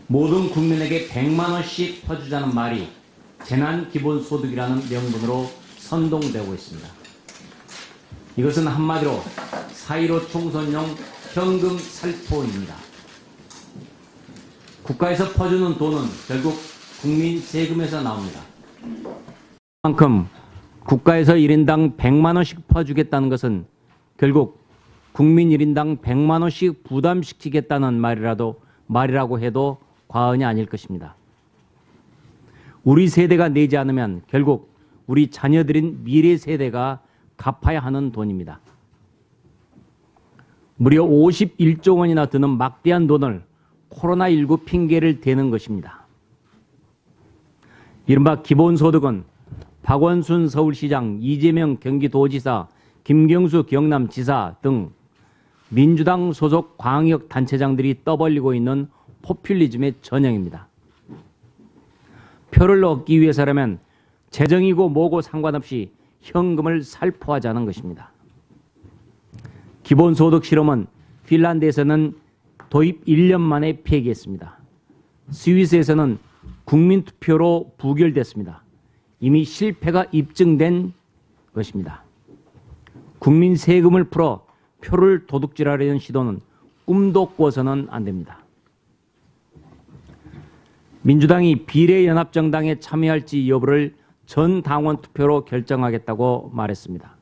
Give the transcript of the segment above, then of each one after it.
모든 국민에게 100만 원씩 퍼주자는 말이 재난기본소득이라는 명분으로 선동되고 있습니다. 이것은 한마디로 4.15 총선용 현금 살포입니다. 국가에서 퍼주는 돈은 결국 국민 세금에서 나옵니다. 그만큼 국가에서 1인당 100만 원씩 퍼주겠다는 것은 결국 국민 1인당 100만 원씩 부담시키겠다는 말이라고 해도 과언이 아닐 것입니다. 우리 세대가 내지 않으면 결국 우리 자녀들인 미래 세대가 갚아야 하는 돈입니다. 무려 51조 원이나 드는 막대한 돈을 코로나19 핑계를 대는 것입니다. 이른바 기본소득은 박원순 서울시장, 이재명 경기도지사, 김경수 경남지사 등 민주당 소속 광역단체장들이 떠벌리고 있는 포퓰리즘의 전형입니다. 표를 얻기 위해서라면 재정이고 뭐고 상관없이 현금을 살포하자는 것입니다. 기본소득 실험은 핀란드에서는 도입 1년 만에 폐기했습니다. 스위스에서는 국민투표로 부결됐습니다. 이미 실패가 입증된 것입니다. 국민 세금을 풀어 표를 도둑질하려는 시도는 꿈도 꿔서는 안 됩니다. 민주당이 비례연합정당에 참여할지 여부를 전 당원 투표로 결정하겠다고 말했습니다.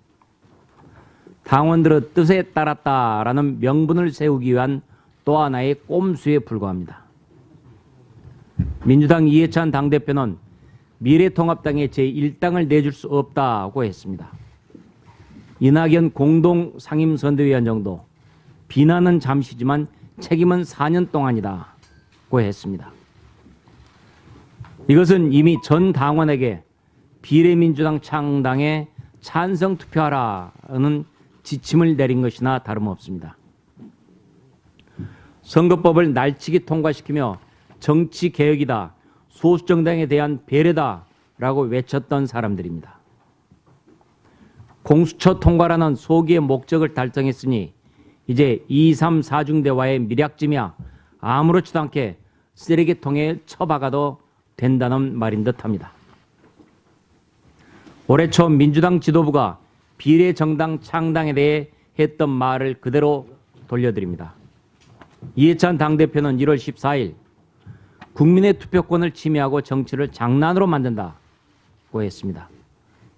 당원들의 뜻에 따랐다라는 명분을 세우기 위한 또 하나의 꼼수에 불과합니다. 민주당 이해찬 당대표는 미래통합당에 제1당을 내줄 수 없다고 했습니다. 이낙연 공동상임선대위원장도 비난은 잠시지만 책임은 4년 동안이다고 했습니다. 이것은 이미 전 당원에게 비례민주당 창당에 찬성 투표하라는 지침을 내린 것이나 다름없습니다. 선거법을 날치기 통과시키며 정치개혁이다, 소수정당에 대한 배려다라고 외쳤던 사람들입니다. 공수처 통과라는 소기의 목적을 달성했으니 이제 2, 3, 4중 대화의 미략짐이야 아무렇지도 않게 쓰레기통에 처박아도 된다는 말인 듯합니다. 올해 초 민주당 지도부가 비례정당 창당에 대해 했던 말을 그대로 돌려드립니다. 이해찬 당대표는 1월 14일 국민의 투표권을 침해하고 정치를 장난으로 만든다고 했습니다.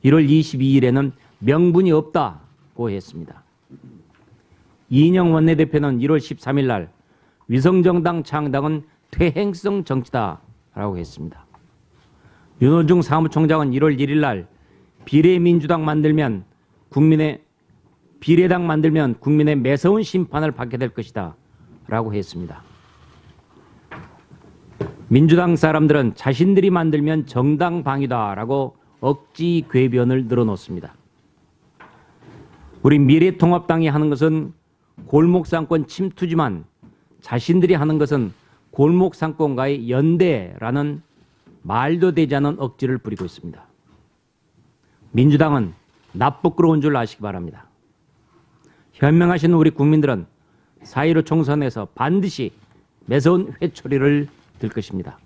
1월 22일에는 명분이 없다고 했습니다. 이인영 원내대표는 1월 13일 날 위성정당 창당은 퇴행성 정치다라고 했습니다. 윤호중 사무총장은 1월 1일 날 비례당 만들면 국민의 매서운 심판을 받게 될 것이다 라고 했습니다. 민주당 사람들은 자신들이 만들면 정당방위다 라고 억지 궤변을 늘어놓습니다. 우리 미래통합당이 하는 것은 골목상권 침투지만 자신들이 하는 것은 골목상권과의 연대라는 말도 되지 않은 억지를 부리고 있습니다. 민주당은 나쁘끄러운 줄 아시기 바랍니다. 현명하신 우리 국민들은 4.15 총선에서 반드시 매서운 회초리를 들 것입니다.